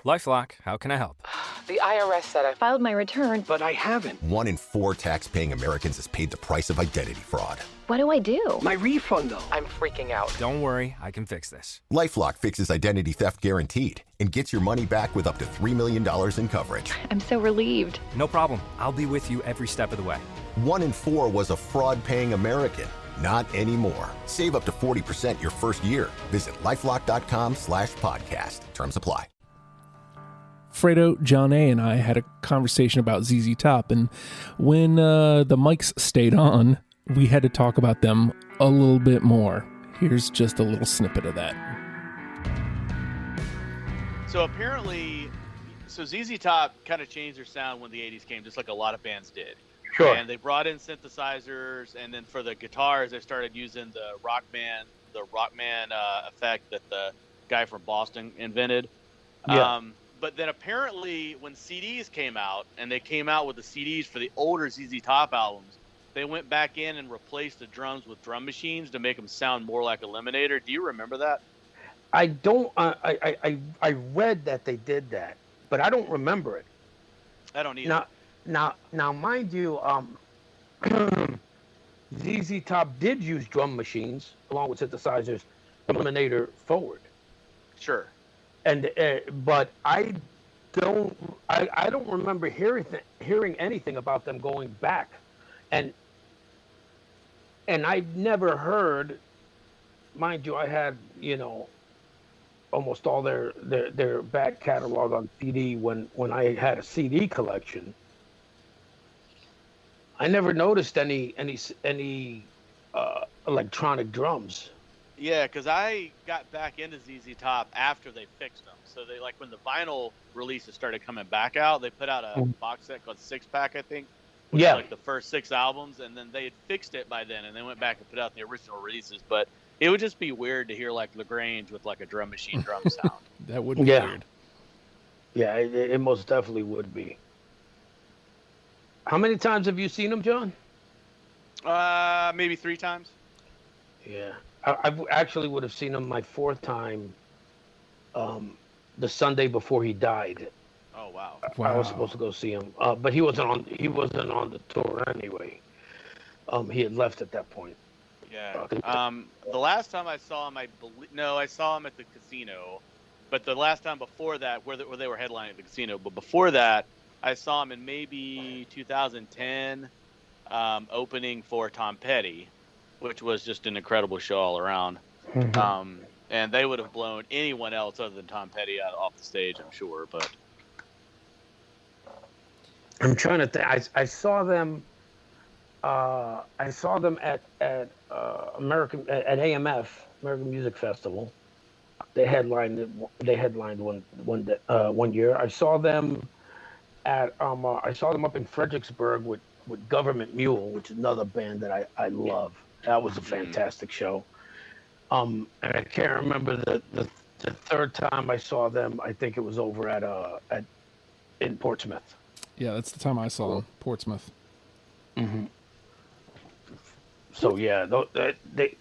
LifeLock, how can I help? The IRS said I filed my return, But I haven't. 1 in 4 tax-paying Americans has paid the price of identity fraud. What do I do? My refund, though. I'm freaking out. Don't worry, I can fix this. LifeLock fixes identity theft guaranteed and gets your money back with up to $3 million in coverage. I'm so relieved. No problem. I'll be with you every step of the way. 1 in 4 was a fraud-paying American. Not anymore. Save up to 40% your first year. Visit LifeLock.com/podcast. Terms apply. Fredo, John A., and I had a conversation about ZZ Top, and when the mics stayed on, we had to talk about them a little bit more. Here's just a little snippet of that. So apparently, ZZ Top kind of changed their sound when the 80s came, just like a lot of bands did. Sure. And they brought in synthesizers, and then for the guitars, they started using the Rockman effect that the guy from Boston invented. Yeah. But then apparently when CDs came out, and they came out with the CDs for the older ZZ Top albums, they went back in and replaced the drums with drum machines to make them sound more like Eliminator. Do you remember that? I don't. I read that they did that, but I don't remember it. I don't either. Now, mind you, ZZ Top did use drum machines along with synthesizers, Eliminator forward. Sure. And but I don't remember hearing anything about them going back, and I've never heard. Mind you, I had almost all their back catalog on CD when I had a CD collection. I never noticed any electronic drums. Yeah, because I got back into ZZ Top after they fixed them. So they when the vinyl releases started coming back out, they put out a box set called Six Pack, I think. Which was the first 6 albums, and then they had fixed it by then, and they went back and put out the original releases. But it would just be weird to hear LaGrange with a drum machine drum sound. That would be weird. Yeah, it most definitely would be. How many times have you seen him, John? Maybe 3 times. Yeah. I actually would have seen him my 4th time the Sunday before he died. Oh, wow. I was supposed to go see him, but he wasn't on the tour anyway. He had left at that point. Yeah. The last time I saw him, I saw him at the casino. But the last time before that, where they were headlining at the casino, but before that, I saw him in maybe 2010, opening for Tom Petty, which was just an incredible show all around. Mm-hmm. And they would have blown anyone else other than Tom Petty off the stage, I'm sure. But I'm trying to think. I saw them. I saw them at AMF, American Music Festival. They headlined one year. I saw them at up in Fredericksburg with Government Mule, which is another band that I love. That was a fantastic show. And I can't remember the 3rd time I saw them. I think it was over in Portsmouth. Yeah, that's the time I saw them, Portsmouth. Mm-hmm. So yeah,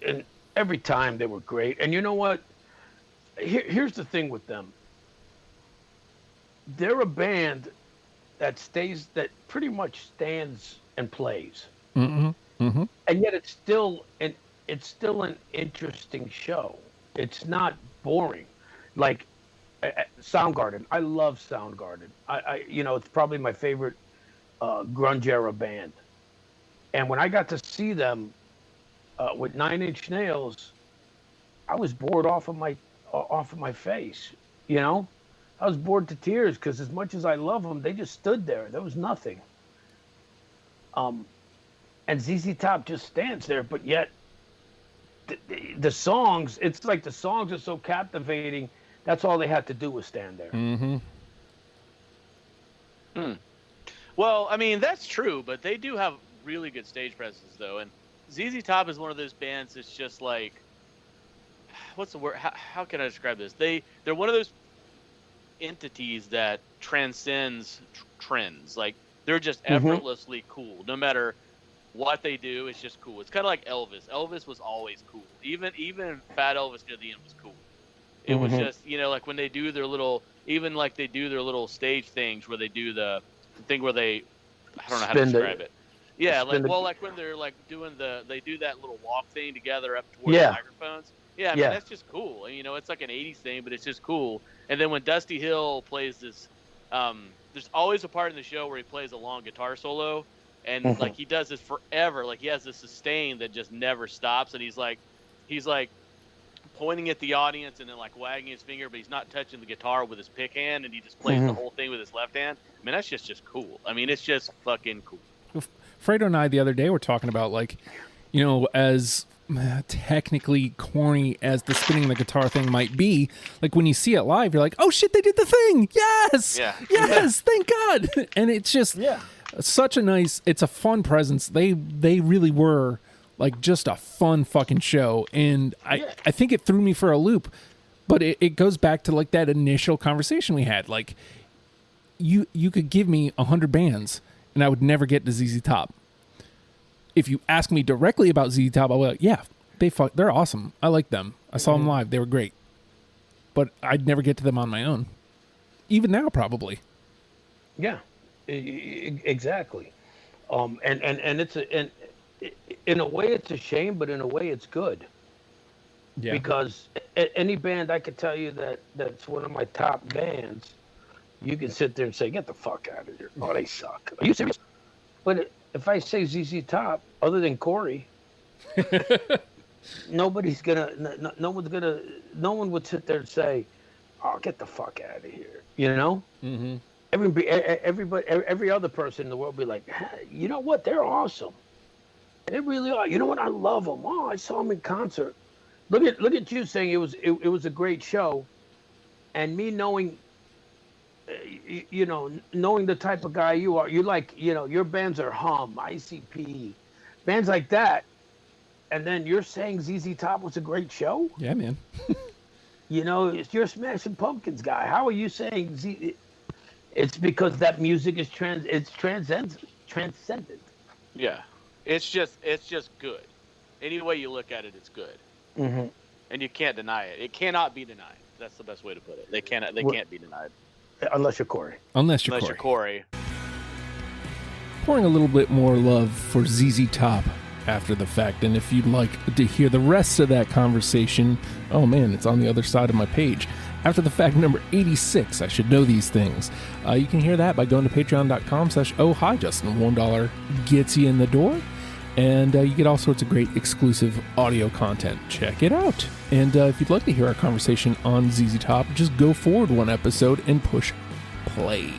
and every time they were great. And you know what? Here's the thing with them. They're a band that pretty much stands and plays. Mm-hmm. Mm-hmm. And yet it's still an interesting show. It's not boring. Like Soundgarden. I love Soundgarden. It's probably my favorite grunge era band. And when I got to see them with 9 Inch Nails, I was bored off of my face. I was bored to tears because as much as I love them, they just stood there. There was nothing. And ZZ Top just stands there, but yet the songs, it's like the songs are so captivating. That's all they had to do was stand there. Mm-hmm. Well, I mean, that's true, but they do have really good stage presence, though. And ZZ Top is one of those bands that's just like, what's the word? How can I describe this? They're one of those entities that transcends trends. Like, they're just effortlessly cool. No matter what they do, it's just cool. It's kind of like Elvis. Elvis was always cool. Even Fat Elvis near the end was cool. It was just, like when they do their little, even like they do their little stage things where they do the thing where they, I don't know how to describe it. Yeah, like when they're like doing they do that little walk thing together up towards the microphones. Yeah, I mean, that's just cool. It's like an 80s thing, but it's just cool. And then when Dusty Hill plays this, there's always a part in the show where he plays a long guitar solo, and like he does this forever. Like he has this sustain that just never stops, and he's like pointing at the audience and then like wagging his finger, but he's not touching the guitar with his pick hand, and he just plays the whole thing with his left hand. I mean, that's just cool. I mean, it's just fucking cool. Fredo and I the other day were talking about, like, as technically corny as the spinning the guitar thing might be, like when you see it live, you're like, oh shit, they did the thing. Yes. Yeah. Yes. Thank God. And it's just such a nice, it's a fun presence. They really were like just a fun fucking show. And I think it threw me for a loop, but it goes back to like that initial conversation we had. Like you could give me 100 bands and I would never get to ZZ Top. If you ask me directly about ZZ Top, I'll be like, yeah, they're awesome. I like them. I saw them live. They were great. But I'd never get to them on my own. Even now, probably. Yeah, exactly. And it's in a way it's a shame, but in a way it's good. Yeah. Because any band I could tell you that's one of my top bands, you can sit there and say, get the fuck out of here. Oh, they suck. Are you serious? But if I say ZZ Top, other than Corey, no one would sit there and say, oh, get the fuck out of here. Mm-hmm. Every other person in the world would be like, hey, you know what? They're awesome. They really are. You know what? I love them. Oh, I saw them in concert. Look at you saying it was a great show, and me knowing, knowing the type of guy you are. You like, your bands are Hum, ICP, bands like that, and then you're saying ZZ Top was a great show. Yeah, man. You're a Smashing Pumpkins guy. How are you saying Z? It's because that music is transcendent. Yeah, it's just good. Any way you look at it, it's good. Mm-hmm. And you can't deny it. It cannot be denied. That's the best way to put it. They can't be denied. Unless you're Corey. Unless you're Corey. Pouring a little bit more love for ZZ Top after the fact. And if you'd like to hear the rest of that conversation, oh man, it's on the other side of my page. After the fact number 86, I should know these things. You can hear that by going to patreon.com/ohhijustin. $1 gets you in the door. And you get all sorts of great exclusive audio content. Check it out. And if you'd like to hear our conversation on ZZ Top, just go forward one episode and push play.